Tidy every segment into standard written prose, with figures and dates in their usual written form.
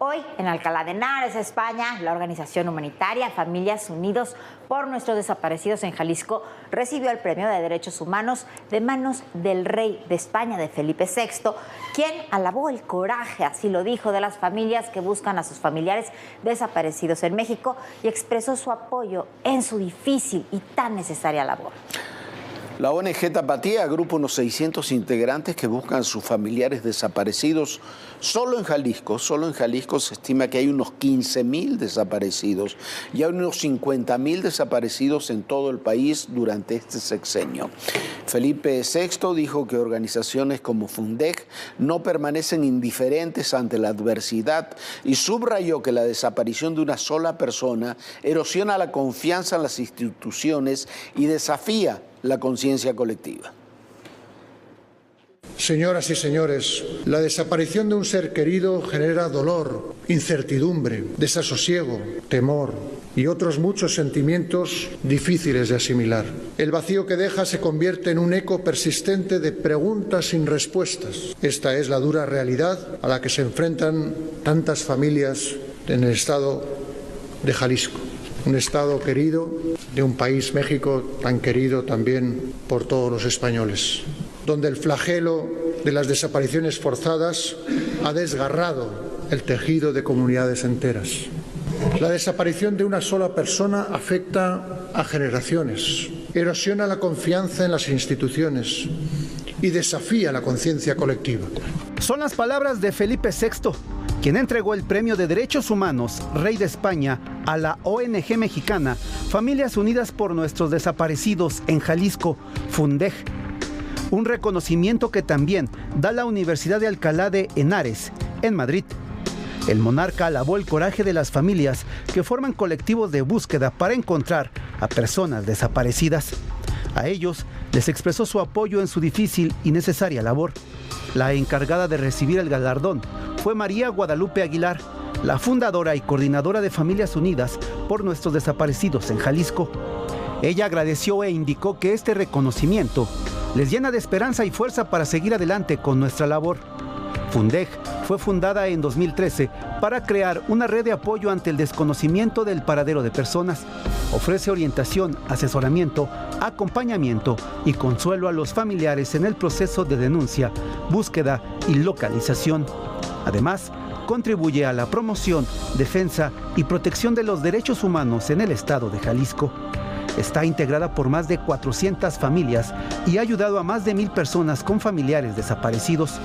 Hoy, en Alcalá de Henares, España, la organización humanitaria Familias Unidos por Nuestros Desaparecidos en Jalisco recibió el Premio de Derechos Humanos de manos del rey de España, de Felipe VI, quien alabó el coraje, así lo dijo, de las familias que buscan a sus familiares desaparecidos en México y expresó su apoyo en su difícil y tan necesaria labor. La ONG Tapatía agrupa unos 600 integrantes que buscan a sus familiares desaparecidos. Solo en Jalisco se estima que hay unos 15.000 desaparecidos y hay unos 50.000 desaparecidos en todo el país durante este sexenio. Felipe VI dijo que organizaciones como Fundec no permanecen indiferentes ante la adversidad y subrayó que la desaparición de una sola persona erosiona la confianza en las instituciones y desafía la conciencia colectiva. Señoras y señores, la desaparición de un ser querido genera dolor, incertidumbre, desasosiego, temor y otros muchos sentimientos difíciles de asimilar. El vacío que deja se convierte en un eco persistente de preguntas sin respuestas. Esta es la dura realidad a la que se enfrentan tantas familias en el estado de Jalisco. Un estado querido de un país, México, tan querido también por todos los españoles, donde el flagelo de las desapariciones forzadas ha desgarrado el tejido de comunidades enteras. La desaparición de una sola persona afecta a generaciones, erosiona la confianza en las instituciones y desafía la conciencia colectiva. Son las palabras de Felipe VI, quien entregó el Premio de Derechos Humanos, Rey de España, a la ONG mexicana Familias Unidas por Nuestros Desaparecidos en Jalisco, Fundec. Un reconocimiento que también da la Universidad de Alcalá de Henares, en Madrid. El monarca alabó el coraje de las familias que forman colectivos de búsqueda para encontrar a personas desaparecidas. A ellos les expresó su apoyo en su difícil y necesaria labor. La encargada de recibir el galardón fue María Guadalupe Aguilar, la fundadora y coordinadora de Familias Unidas por Nuestros Desaparecidos en Jalisco. Ella agradeció e indicó que este reconocimiento les llena de esperanza y fuerza para seguir adelante con nuestra labor. Fundec fue fundada en 2013 para crear una red de apoyo ante el desconocimiento del paradero de personas. Ofrece orientación, asesoramiento, acompañamiento y consuelo a los familiares en el proceso de denuncia, búsqueda y localización. Además, contribuye a la promoción, defensa y protección de los derechos humanos en el estado de Jalisco. Está integrada por más de 400 familias y ha ayudado a más de 1,000 personas con familiares desaparecidos.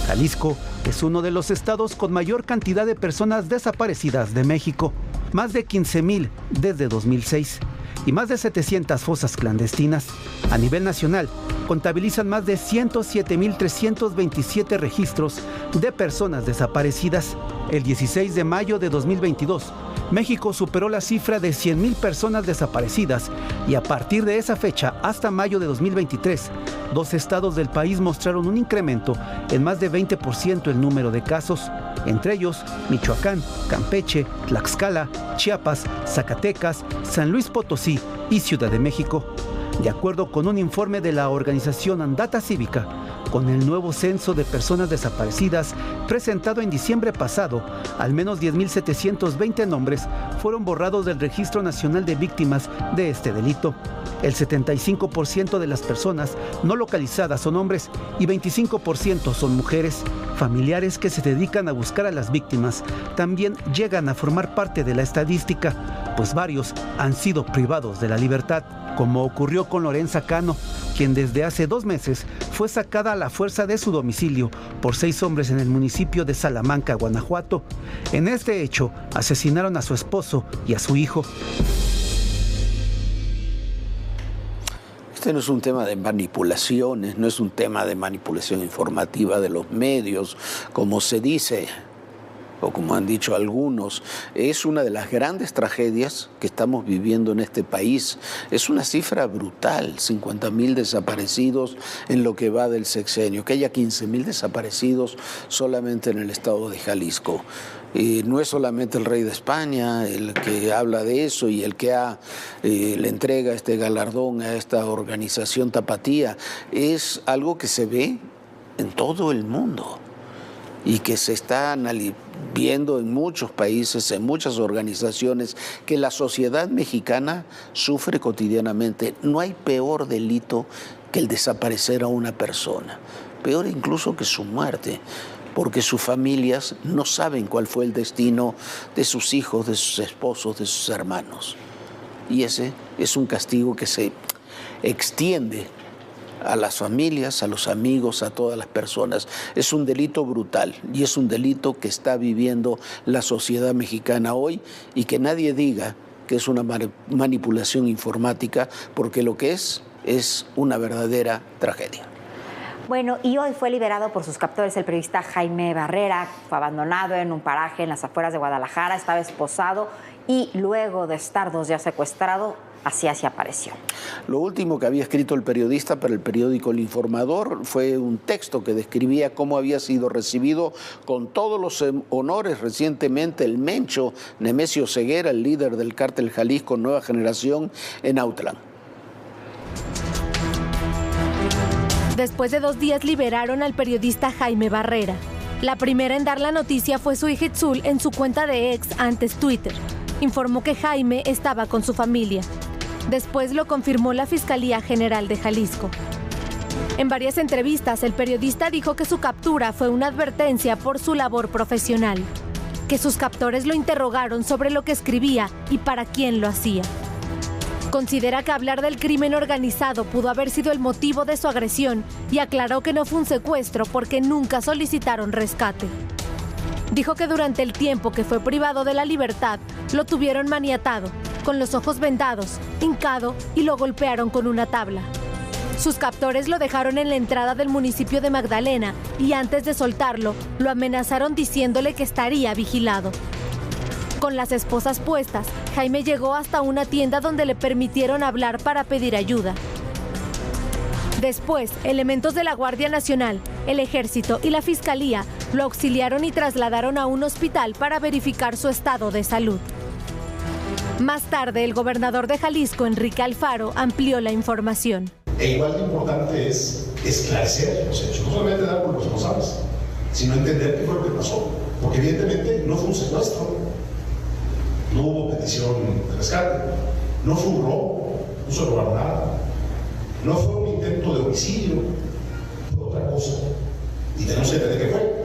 Jalisco es uno de los estados con mayor cantidad de personas desaparecidas de México, más de 15,000 desde 2006 y más de 700 fosas clandestinas. A nivel nacional, contabilizan más de 107,327 registros de personas desaparecidas. El 16 de mayo de 2022, México superó la cifra de 100,000 personas desaparecidas y a partir de esa fecha hasta mayo de 2023, 2 estados del país mostraron un incremento en más de 20% el número de casos, entre ellos Michoacán, Campeche, Tlaxcala, Chiapas, Zacatecas, San Luis Potosí y Ciudad de México. De acuerdo con un informe de la organización Andata Cívica, con el nuevo censo de personas desaparecidas presentado en diciembre pasado, al menos 10,720 nombres fueron borrados del Registro Nacional de Víctimas de este delito. El 75% de las personas no localizadas son hombres y 25% son mujeres. Familiares que se dedican a buscar a las víctimas también llegan a formar parte de la estadística, pues varios han sido privados de la libertad, como ocurrió con Lorenza Cano, quien desde hace 2 meses fue sacada a la fuerza de su domicilio por 6 hombres en el municipio de Salamanca, Guanajuato. En este hecho, asesinaron a su esposo y a su hijo. Este no es un tema de manipulaciones, no es un tema de manipulación informativa de los medios, como se dice, o como han dicho algunos. Es una de las grandes tragedias que estamos viviendo en este país. Es una cifra brutal, 50,000 desaparecidos en lo que va del sexenio, que haya 15,000 desaparecidos solamente en el estado de Jalisco. Y no es solamente el rey de España el que habla de eso y el que le entrega este galardón a esta organización Tapatía. Es algo que se ve en todo el mundo. y que se está viendo en muchos países, en muchas organizaciones, que la sociedad mexicana sufre cotidianamente. No hay peor delito que el desaparecer a una persona, peor incluso que su muerte, porque sus familias no saben cuál fue el destino de sus hijos, de sus esposos, de sus hermanos. Y ese es un castigo que se extiende a las familias, a los amigos, a todas las personas. Es un delito brutal y es un delito que está viviendo la sociedad mexicana hoy, y que nadie diga que es una manipulación informática, porque lo que es una verdadera tragedia. Bueno, y hoy fue liberado por sus captores el periodista Jaime Barrera. Fue abandonado en un paraje en las afueras de Guadalajara, estaba esposado y luego de estar 2 días secuestrado, así apareció. Lo último que había escrito el periodista para el periódico El Informador fue un texto que describía cómo había sido recibido con todos los honores recientemente el mencho Nemesio Ceguera, el líder del cártel Jalisco Nueva Generación, en Autlán. Después de 2 días liberaron al periodista Jaime Barrera. La primera en dar la noticia fue Sui Hitzul en su cuenta de ex, antes Twitter. Informó que Jaime estaba con su familia. Después lo confirmó la Fiscalía General de Jalisco. En varias entrevistas, el periodista dijo que su captura fue una advertencia por su labor profesional, que sus captores lo interrogaron sobre lo que escribía y para quién lo hacía. Considera que hablar del crimen organizado pudo haber sido el motivo de su agresión y aclaró que no fue un secuestro porque nunca solicitaron rescate. Dijo que durante el tiempo que fue privado de la libertad, lo tuvieron maniatado, con los ojos vendados, hincado y lo golpearon con una tabla. Sus captores lo dejaron en la entrada del municipio de Magdalena y antes de soltarlo, lo amenazaron diciéndole que estaría vigilado. Con las esposas puestas, Jaime llegó hasta una tienda donde le permitieron hablar para pedir ayuda. Después, elementos de la Guardia Nacional, el Ejército y la Fiscalía lo auxiliaron y trasladaron a un hospital para verificar su estado de salud. Más tarde, el gobernador de Jalisco, Enrique Alfaro, amplió la información. E igual de importante es esclarecer los hechos, no solamente dar por los responsables, sino entender qué fue lo que pasó, porque evidentemente no fue un secuestro. No hubo petición de rescate, no fue un robo, no se robaron nada, no fue un intento de homicidio, fue otra cosa. Y tenemos que entender qué fue.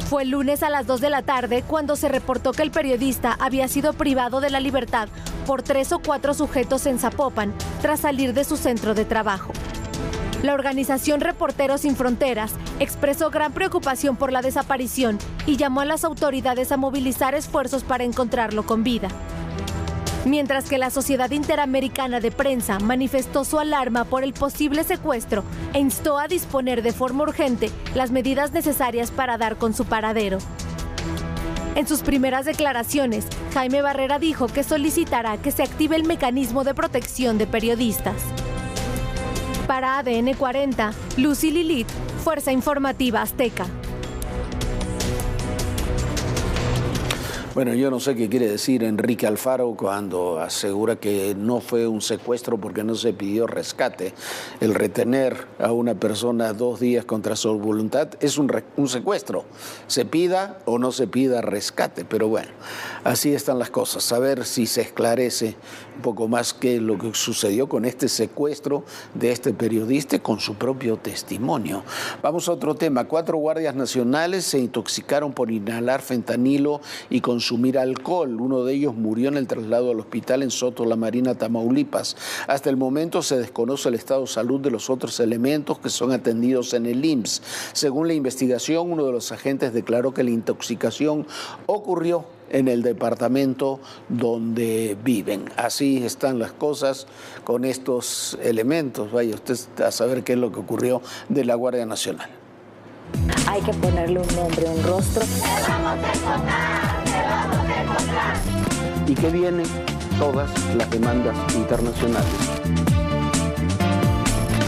Fue el lunes a las 2 de la tarde cuando se reportó que el periodista había sido privado de la libertad por 3 o 4 sujetos en Zapopan tras salir de su centro de trabajo. La organización Reporteros Sin Fronteras expresó gran preocupación por la desaparición y llamó a las autoridades a movilizar esfuerzos para encontrarlo con vida. Mientras que la Sociedad Interamericana de Prensa manifestó su alarma por el posible secuestro e instó a disponer de forma urgente las medidas necesarias para dar con su paradero. En sus primeras declaraciones, Jaime Barrera dijo que solicitará que se active el mecanismo de protección de periodistas. Para ADN 40, Lucy Lilith, Fuerza Informativa Azteca. Bueno, yo no sé qué quiere decir Enrique Alfaro cuando asegura que no fue un secuestro porque no se pidió rescate. El retener a una persona 2 días contra su voluntad es un secuestro, se pida o no se pida rescate. Pero bueno, así están las cosas. A ver si se esclarece un poco más qué es lo que sucedió con este secuestro de este periodista con su propio testimonio. Vamos a otro tema. 4 guardias nacionales se intoxicaron por inhalar fentanilo y consumir alcohol. Uno de ellos murió en el traslado al hospital en Soto La Marina, Tamaulipas. Hasta el momento se desconoce el estado de salud de los otros elementos que son atendidos en el IMSS. Según la investigación, uno de los agentes declaró que la intoxicación ocurrió en el departamento donde viven. Así están las cosas con estos elementos. Vaya usted a saber qué es lo que ocurrió de la Guardia Nacional. Hay que ponerle un nombre, un rostro. ¿Y qué vienen todas las demandas internacionales?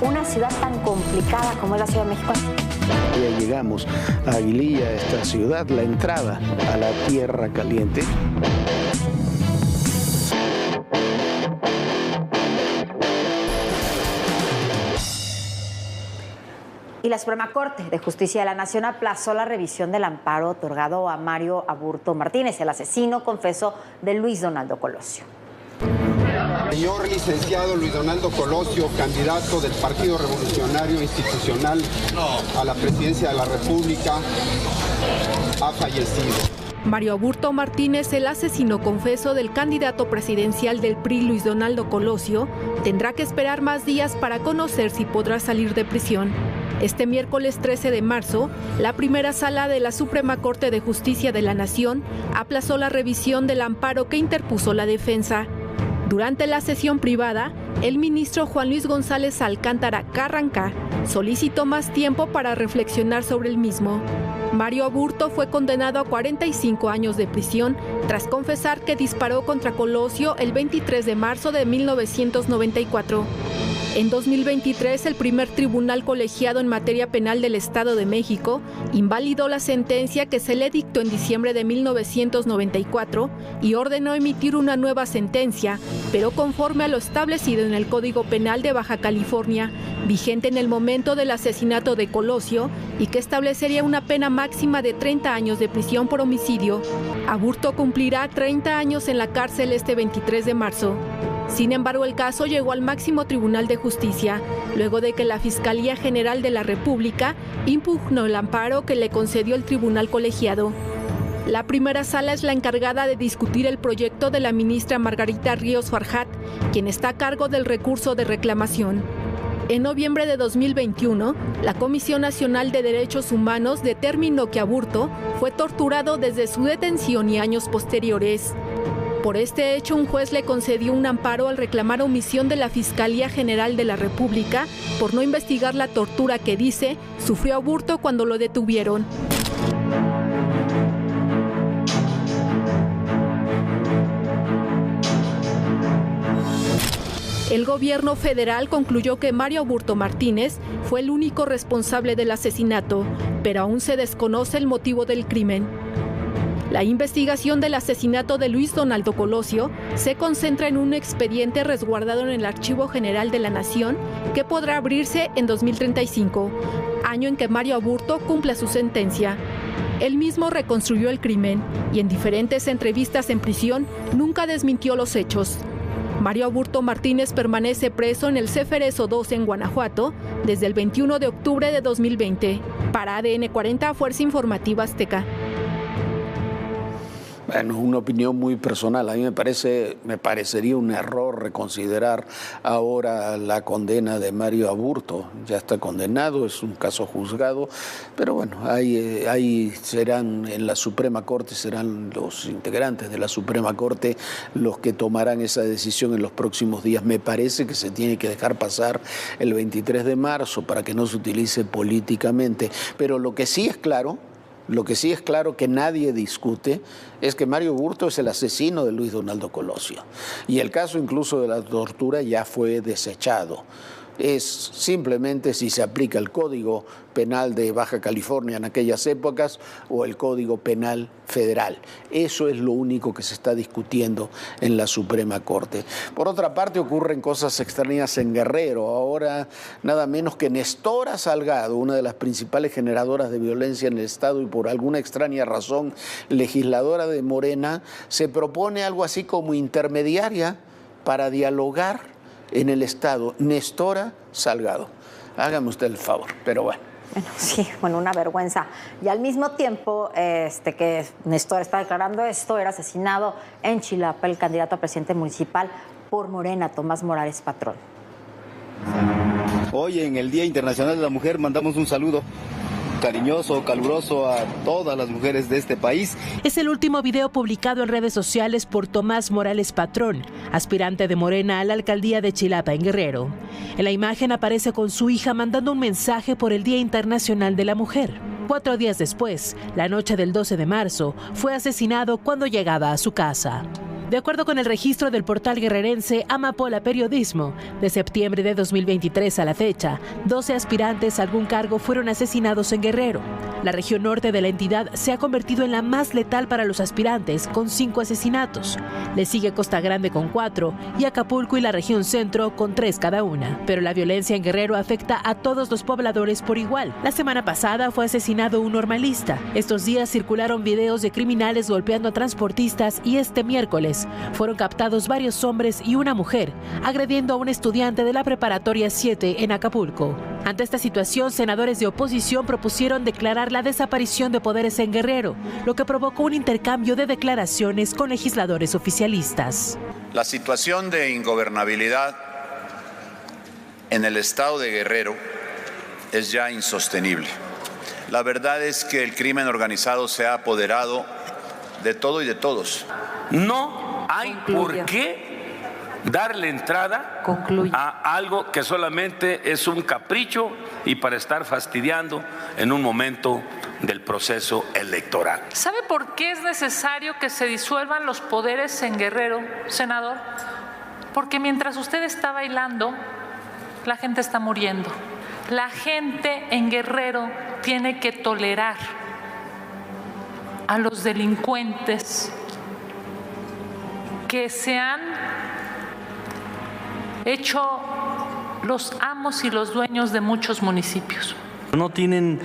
Una ciudad tan complicada como es la Ciudad de México. Ya llegamos a Aguililla, esta ciudad, la entrada a la Tierra Caliente. Y la Suprema Corte de Justicia de la Nación aplazó la revisión del amparo otorgado a Mario Aburto Martínez, el asesino confeso de Luis Donaldo Colosio. Señor licenciado Luis Donaldo Colosio, candidato del Partido Revolucionario Institucional a la presidencia de la República, ha fallecido. Mario Aburto Martínez, el asesino confeso del candidato presidencial del PRI, Luis Donaldo Colosio, tendrá que esperar más días para conocer si podrá salir de prisión. Este miércoles 13 de marzo, la primera sala de la Suprema Corte de Justicia de la Nación aplazó la revisión del amparo que interpuso la defensa. Durante la sesión privada, el ministro Juan Luis González Alcántara Carrancá solicitó más tiempo para reflexionar sobre el mismo. Mario Aburto fue condenado a 45 años de prisión tras confesar que disparó contra Colosio el 23 de marzo de 1994. En 2023, el primer tribunal colegiado en materia penal del Estado de México invalidó la sentencia que se le dictó en diciembre de 1994 y ordenó emitir una nueva sentencia, pero conforme a lo establecido en el Código Penal de Baja California, vigente en el momento del asesinato de Colosio y que establecería una pena máxima de 30 años de prisión por homicidio. Aburto cumplirá 30 años en la cárcel este 23 de marzo. Sin embargo, el caso llegó al máximo tribunal de justicia, luego de que la Fiscalía General de la República impugnó el amparo que le concedió el tribunal colegiado. La primera sala es la encargada de discutir el proyecto de la ministra Margarita Ríos Farjat, quien está a cargo del recurso de reclamación. En noviembre de 2021, la Comisión Nacional de Derechos Humanos determinó que Aburto fue torturado desde su detención y años posteriores. Por este hecho, un juez le concedió un amparo al reclamar omisión de la Fiscalía General de la República por no investigar la tortura que dice sufrió Aburto cuando lo detuvieron. El gobierno federal concluyó que Mario Aburto Martínez fue el único responsable del asesinato, pero aún se desconoce el motivo del crimen. La investigación del asesinato de Luis Donaldo Colosio se concentra en un expediente resguardado en el Archivo General de la Nación que podrá abrirse en 2035, año en que Mario Aburto cumpla su sentencia. Él mismo reconstruyó el crimen y en diferentes entrevistas en prisión nunca desmintió los hechos. Mario Aburto Martínez permanece preso en el Ceferezo 2 en Guanajuato desde el 21 de octubre de 2020. Para ADN 40, Fuerza Informativa Azteca. Bueno, una opinión muy personal. A mí me parecería un error reconsiderar ahora la condena de Mario Aburto. Ya está condenado, es un caso juzgado, pero bueno, ahí serán, en la Suprema Corte, serán los integrantes de la Suprema Corte los que tomarán esa decisión en los próximos días. Me parece que se tiene que dejar pasar el 23 de marzo para que no se utilice políticamente, pero lo que sí es claro que nadie discute es que Mario Aburto es el asesino de Luis Donaldo Colosio y el caso incluso de la tortura ya fue desechado. Es simplemente si se aplica el Código Penal de Baja California en aquellas épocas o el Código Penal Federal. Eso es lo único que se está discutiendo en la Suprema Corte. Por otra parte, ocurren cosas extrañas en Guerrero. Ahora, nada menos que Nestora Salgado, una de las principales generadoras de violencia en el Estado y por alguna extraña razón legisladora de Morena, se propone algo así como intermediaria para dialogar en el Estado. Nestora Salgado. Hágame usted el favor, pero bueno. Sí, una vergüenza. Y al mismo tiempo que Nestora está declarando esto, era asesinado en Chilapa el candidato a presidente municipal por Morena, Tomás Morales Patrón. Hoy en el Día Internacional de la Mujer mandamos un saludo cariñoso, caluroso a todas las mujeres de este país. Es el último video publicado en redes sociales por Tomás Morales Patrón, aspirante de Morena a la alcaldía de Chilapa, en Guerrero. En la imagen aparece con su hija mandando un mensaje por el Día Internacional de la Mujer. 4 días después, la noche del 12 de marzo, fue asesinado cuando llegaba a su casa. De acuerdo con el registro del portal guerrerense Amapola Periodismo, de septiembre de 2023 a la fecha, 12 aspirantes a algún cargo fueron asesinados en Guerrero. La región norte de la entidad se ha convertido en la más letal para los aspirantes, con 5 asesinatos. Le sigue Costa Grande con 4 y Acapulco y la región centro con 3 cada una. Pero la violencia en Guerrero afecta a todos los pobladores por igual. La semana pasada fue asesinado un normalista. Estos días circularon videos de criminales golpeando a transportistas y este miércoles fueron captados varios hombres y una mujer agrediendo a un estudiante de la preparatoria 7 en Acapulco. Ante esta situación, senadores de oposición propusieron declarar la desaparición de poderes en Guerrero, lo que provocó un intercambio de declaraciones con legisladores oficialistas. La situación de ingobernabilidad en el estado de Guerrero es ya insostenible. La verdad es que el crimen organizado se ha apoderado de todo y de todos. No hay por qué darle entrada a algo que solamente es un capricho y para estar fastidiando en un momento del proceso electoral. ¿Sabe por qué es necesario que se disuelvan los poderes en Guerrero, senador? Porque mientras usted está bailando, la gente está muriendo. La gente en Guerrero tiene que tolerar a los delincuentes que se han hecho los amos y los dueños de muchos municipios. No tienen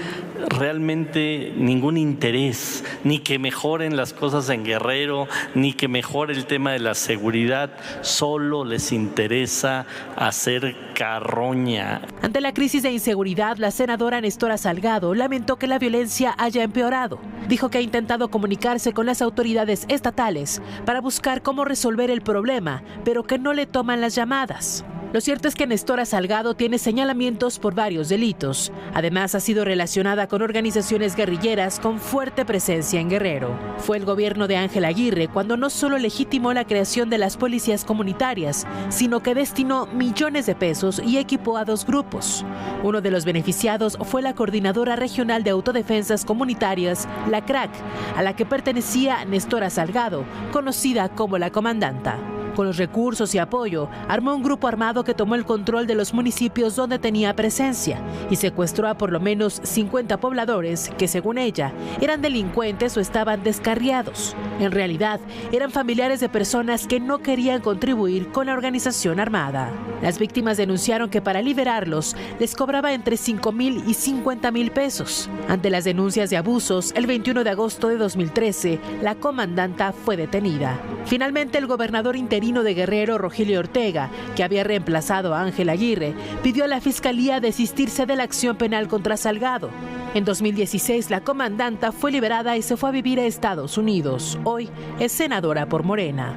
realmente ningún interés, ni que mejoren las cosas en Guerrero, ni que mejore el tema de la seguridad, solo les interesa hacer carroña. Ante la crisis de inseguridad, la senadora Nestora Salgado lamentó que la violencia haya empeorado. Dijo que ha intentado comunicarse con las autoridades estatales para buscar cómo resolver el problema, pero que no le toman las llamadas. Lo cierto es que Nestora Salgado tiene señalamientos por varios delitos. Además, ha sido relacionada con organizaciones guerrilleras con fuerte presencia en Guerrero. Fue el gobierno de Ángel Aguirre cuando no solo legitimó la creación de las policías comunitarias, sino que destinó millones de pesos y equipó a 2 grupos. Uno de los beneficiados fue la Coordinadora Regional de Autodefensas Comunitarias, la CRAC, a la que pertenecía Nestora Salgado, conocida como la Comandanta. Con los recursos y apoyo, armó un grupo armado que tomó el control de los municipios donde tenía presencia y secuestró a por lo menos 50 pobladores que, según ella, eran delincuentes o estaban descarriados. En realidad, eran familiares de personas que no querían contribuir con la organización armada. Las víctimas denunciaron que para liberarlos les cobraba entre 5,000 y 50,000 pesos. Ante las denuncias de abusos, el 21 de agosto de 2013, la comandanta fue detenida. Finalmente, el gobernador interino de Guerrero, Rogelio Ortega, que había reemplazado a Ángel Aguirre, pidió a la Fiscalía desistirse de la acción penal contra Salgado. En 2016, la comandanta fue liberada y se fue a vivir a Estados Unidos. Hoy es senadora por Morena.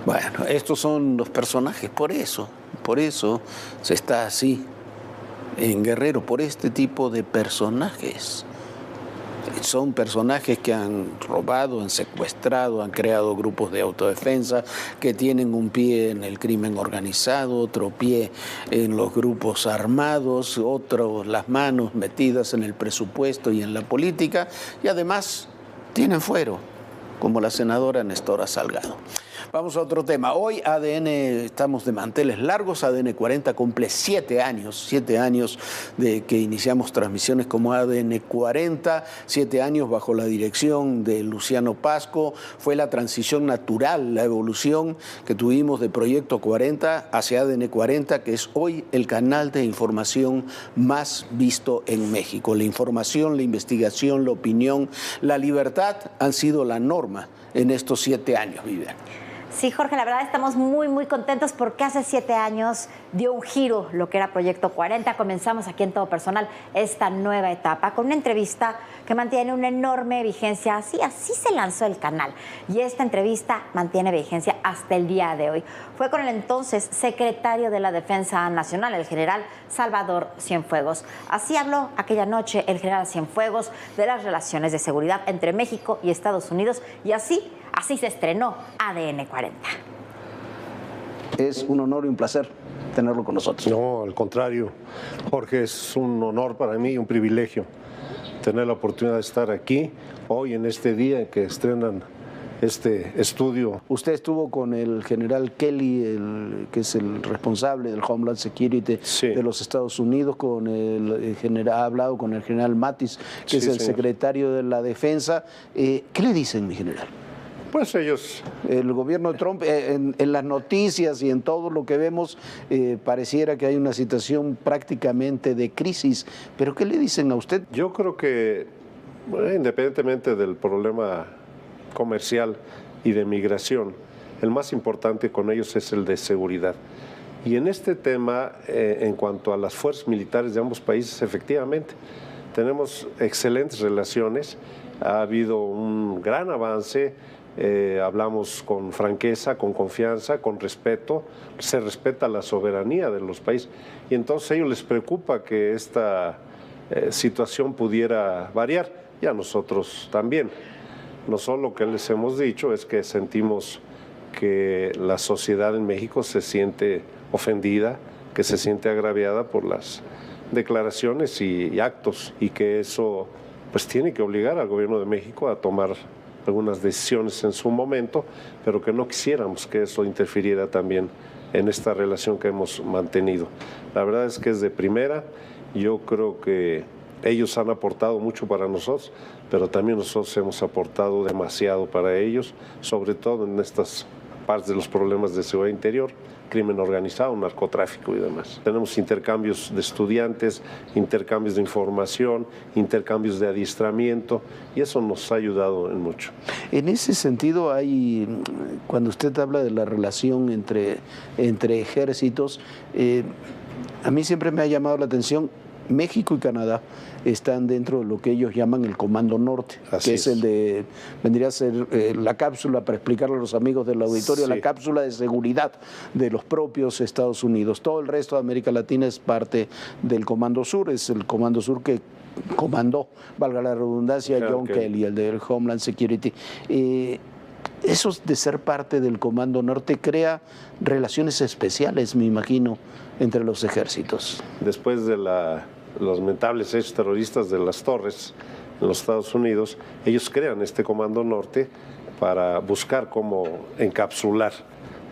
Bueno, estos son los personajes, por eso se está así en Guerrero, por este tipo de personajes. Son personajes que han robado, han secuestrado, han creado grupos de autodefensa, que tienen un pie en el crimen organizado, otro pie en los grupos armados, otro las manos metidas en el presupuesto y en la política, y además tienen fuero, como la senadora Nestora Salgado. Vamos a otro tema. Hoy ADN, estamos de manteles largos. ADN 40 cumple 7 años de que iniciamos transmisiones como ADN 40, 7 años bajo la dirección de Luciano Pasco. Fue la transición natural, la evolución que tuvimos de Proyecto 40 hacia ADN 40, que es hoy el canal de información más visto en México. La información, la investigación, la opinión, la libertad han sido la norma en estos 7 años, Vivian. Sí, Jorge, la verdad estamos muy contentos porque hace 7 años dio un giro lo que era Proyecto 40. Comenzamos aquí en Todo Personal esta nueva etapa con una entrevista que mantiene una enorme vigencia. Así se lanzó el canal. Y esta entrevista mantiene vigencia hasta el día de hoy. Fue con el entonces secretario de la Defensa Nacional, el general Salvador Cienfuegos. Así habló aquella noche el general Cienfuegos de las relaciones de seguridad entre México y Estados Unidos y así se estrenó ADN 40. Es un honor y un placer tenerlo con nosotros. No, al contrario, Jorge, es un honor para mí y un privilegio tener la oportunidad de estar aquí hoy en este día en que estrenan este estudio. Usted estuvo con el general Kelly, que es el responsable del Homeland Security de los Estados Unidos, ha hablado con el general Mattis, que es el secretario de la Defensa. ¿Qué le dicen, mi general? Pues ellos... El gobierno de Trump, en las noticias y en todo lo que vemos, pareciera que hay una situación prácticamente de crisis. ¿Pero qué le dicen a usted? Yo creo que, independientemente del problema comercial y de migración, el más importante con ellos es el de seguridad. Y en este tema, en cuanto a las fuerzas militares de ambos países, efectivamente, tenemos excelentes relaciones, ha habido un gran avance, hablamos con franqueza, con confianza, con respeto, se respeta la soberanía de los países y entonces a ellos les preocupa que esta situación pudiera variar y a nosotros también. Nosotros lo que les hemos dicho es que sentimos que la sociedad en México se siente ofendida, que se siente agraviada por las declaraciones y actos y que eso pues tiene que obligar al gobierno de México a tomar algunas decisiones en su momento, pero que no quisiéramos que eso interfiriera también en esta relación que hemos mantenido. La verdad es que es de primera, yo creo que ellos han aportado mucho para nosotros, pero también nosotros hemos aportado demasiado para ellos, sobre todo en estas partes de los problemas de seguridad interior, crimen organizado, narcotráfico y demás. Tenemos intercambios de estudiantes, intercambios de información, intercambios de adiestramiento y eso nos ha ayudado en mucho. En ese sentido, cuando usted habla de la relación entre ejércitos, a mí siempre me ha llamado la atención. México y Canadá están dentro de lo que ellos llaman el Comando Norte, que es el de, vendría a ser la cápsula, para explicarle a los amigos del auditorio, la cápsula de seguridad de los propios Estados Unidos. Todo el resto de América Latina es parte del Comando Sur, es el Comando Sur que comandó, valga la redundancia, John Kelly, el del Homeland Security. Eso de ser parte del Comando Norte crea relaciones especiales, me imagino, entre los ejércitos. Después de los lamentables hechos terroristas de las Torres en los Estados Unidos, ellos crean este Comando Norte para buscar cómo encapsular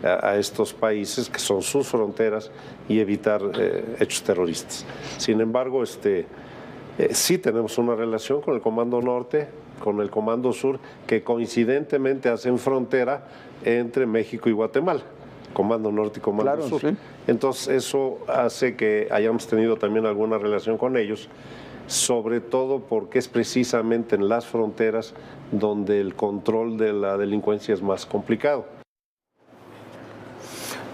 a estos países que son sus fronteras y evitar hechos terroristas. Sin embargo, sí tenemos una relación con el Comando Norte, con el Comando Sur, que coincidentemente hacen frontera entre México y Guatemala, Comando Norte y Comando Sur. Sí. Entonces eso hace que hayamos tenido también alguna relación con ellos, sobre todo porque es precisamente en las fronteras donde el control de la delincuencia es más complicado.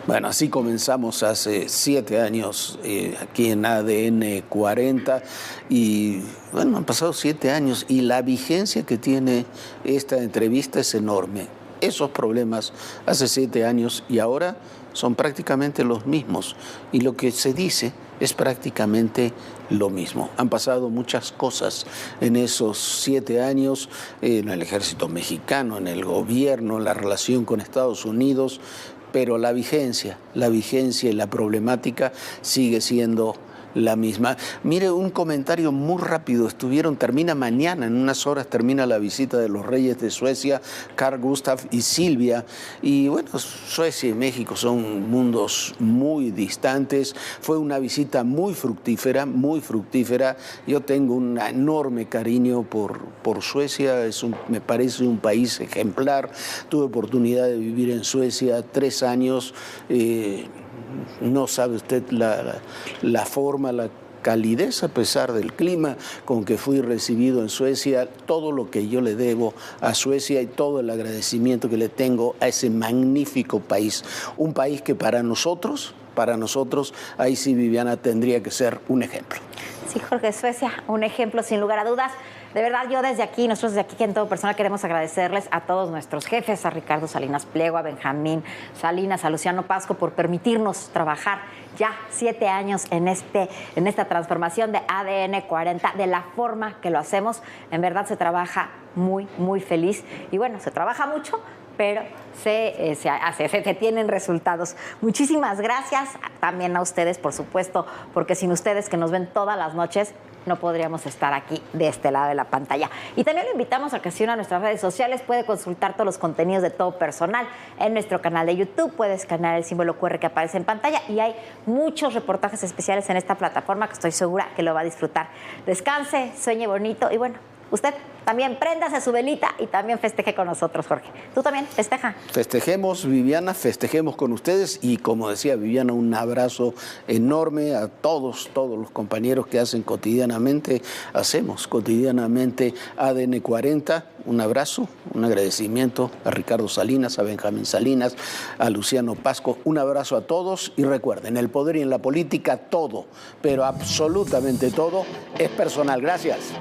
Bueno, así comenzamos hace 7 años aquí en ADN 40 y bueno, han pasado 7 años y la vigencia que tiene esta entrevista es enorme. Esos problemas hace 7 años y ahora son prácticamente los mismos y lo que se dice es prácticamente lo mismo. Han pasado muchas cosas en esos 7 años, en el ejército mexicano, en el gobierno, en la relación con Estados Unidos, pero la vigencia y la problemática sigue siendo la misma. Mire, un comentario muy rápido. Termina mañana, en unas horas termina la visita de los reyes de Suecia, Carl Gustaf y Silvia. Y bueno, Suecia y México son mundos muy distantes. Fue una visita muy fructífera, muy fructífera. Yo tengo un enorme cariño por Suecia. Me parece un país ejemplar. Tuve oportunidad de vivir en Suecia 3 años. No sabe usted la forma, la calidez a pesar del clima con que fui recibido en Suecia, todo lo que yo le debo a Suecia y todo el agradecimiento que le tengo a ese magnífico país. Un país que para nosotros, ahí sí, Viviana, tendría que ser un ejemplo. Sí, Jorge, Suecia, un ejemplo sin lugar a dudas. De verdad, nosotros desde aquí, que en todo personal, queremos agradecerles a todos nuestros jefes, a Ricardo Salinas Pliego, a Benjamín Salinas, a Luciano Pasco, por permitirnos trabajar ya 7 años en esta transformación de ADN 40, de la forma que lo hacemos. En verdad se trabaja muy, muy feliz. Y bueno, se trabaja mucho, pero se tienen resultados. Muchísimas gracias también a ustedes, por supuesto, porque sin ustedes, que nos ven todas las noches, no podríamos estar aquí de este lado de la pantalla. Y también lo invitamos a que se una a nuestras redes sociales. Puede consultar todos los contenidos de Todo Personal en nuestro canal de YouTube. Puede escanear el símbolo QR que aparece en pantalla y hay muchos reportajes especiales en esta plataforma que estoy segura que lo va a disfrutar. Descanse, sueñe bonito y bueno, usted también préndase su velita y también festeje con nosotros, Jorge. Tú también festeja. Festejemos, Viviana, festejemos con ustedes y como decía Viviana, un abrazo enorme a todos los compañeros que hacemos cotidianamente ADN 40. Un abrazo, un agradecimiento a Ricardo Salinas, a Benjamín Salinas, a Luciano Pasco. Un abrazo a todos y recuerden, en el poder y en la política todo, pero absolutamente todo es personal. Gracias.